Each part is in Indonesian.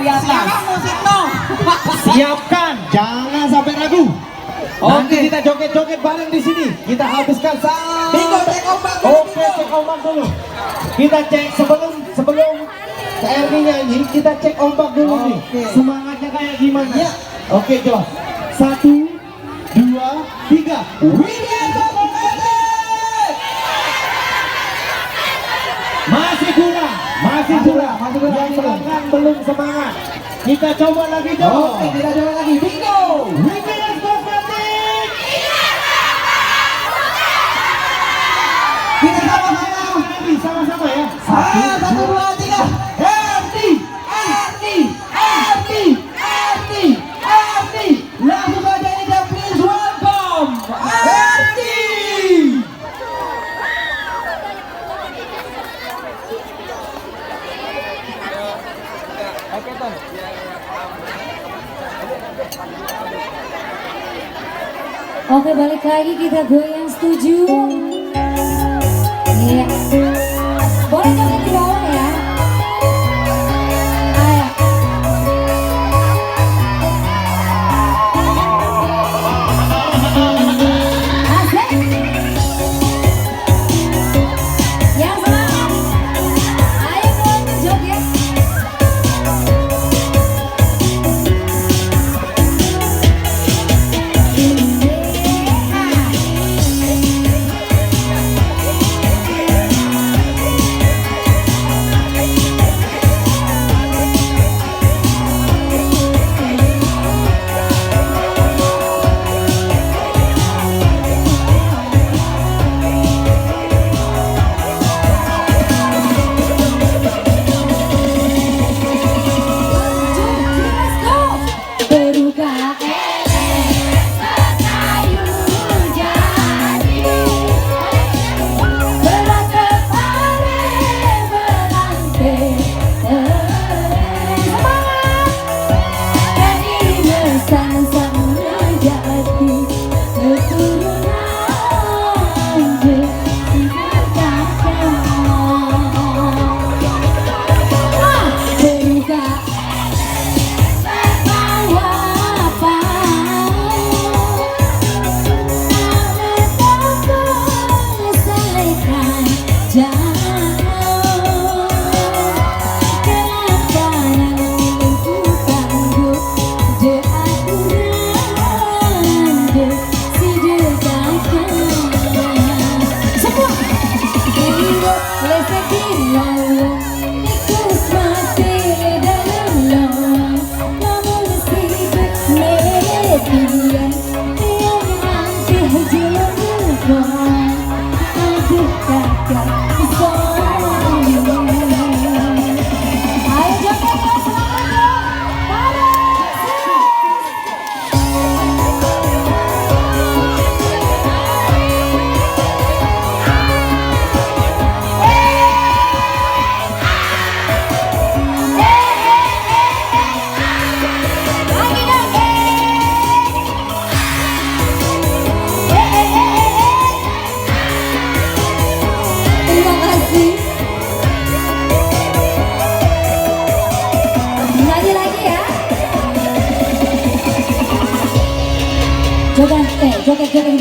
dari atas. Siapkan, jangan sampai ragu. Nanti Oke. kita joget-joget bareng di sini. Kita habiskan Bingo, cek ombak dulu, Oke, Bingo. cek ombak dulu. Kita cek sebelum KRD nyanyi, kita cek ombak dulu nih. Oke. Semangatnya kayak gimana? Ya. Oke, Jos. 1, 2, 3. Widianto Pematik. Masih kurang. Masih kurang. Yang belakang belum semangat. Kita coba lagi, Jos. Oke, kita coba lagi. Bingo. Widianto Pematik. Kita sama-sama. Sama-sama ya. 1, 2, 3. RT. Langsung saja ini dan please welcome RT. Oke, balik lagi kita goyang, setuju? Iya. Boleh joget di bawah ya. Ayo. Asik. Yang semangat. Ayo dong joget.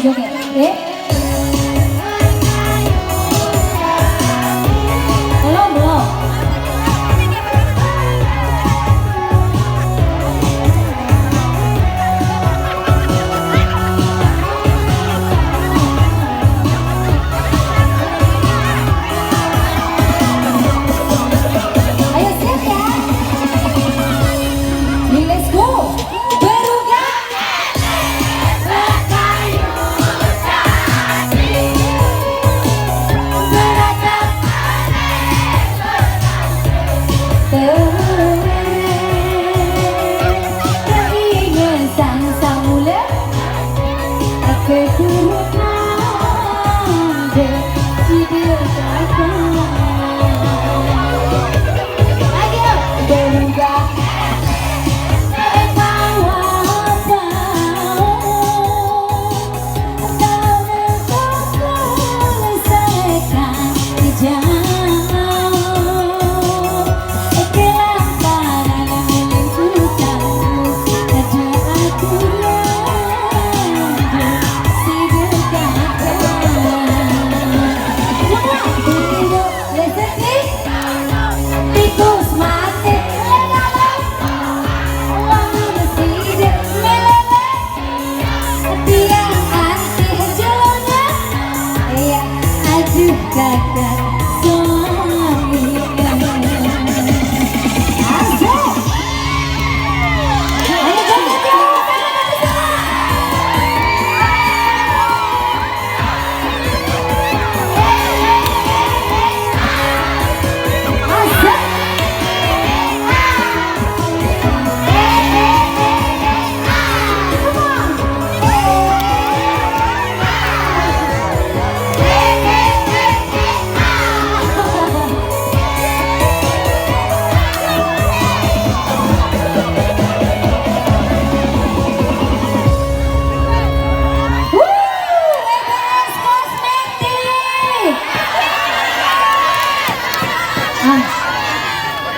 Joget. Belum. Ayo siap ya. Let's go. Beruga.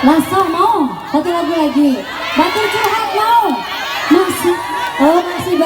Lasso mau? Satu lagu lagi. Batur curhat mau? Masih. Oh masih.